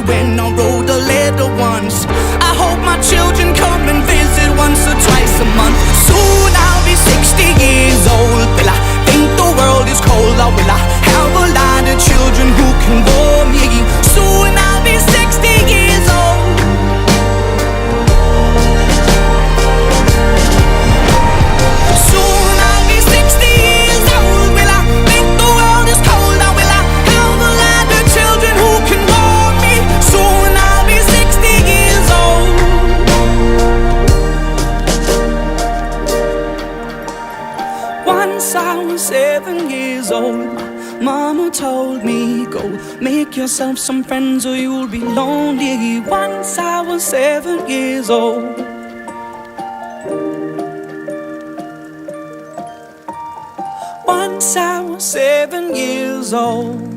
when I wrote a letter once. I hope my children come and visit once or twice a month. Soon I'll be 60 years old. Will I think the world is cold, or will I have a lot of children who can warm me? Soon I'll be 60 years old. Soon I'll be 60 years old. Will I think the world is cold, or will I have a lot of children who can warm me? Soon I'll be 60 years old. Once I was 7 years old, Mama told me, go make yourself some friends or you'll be lonely. Once I was 7 years old. Once I was 7 years old.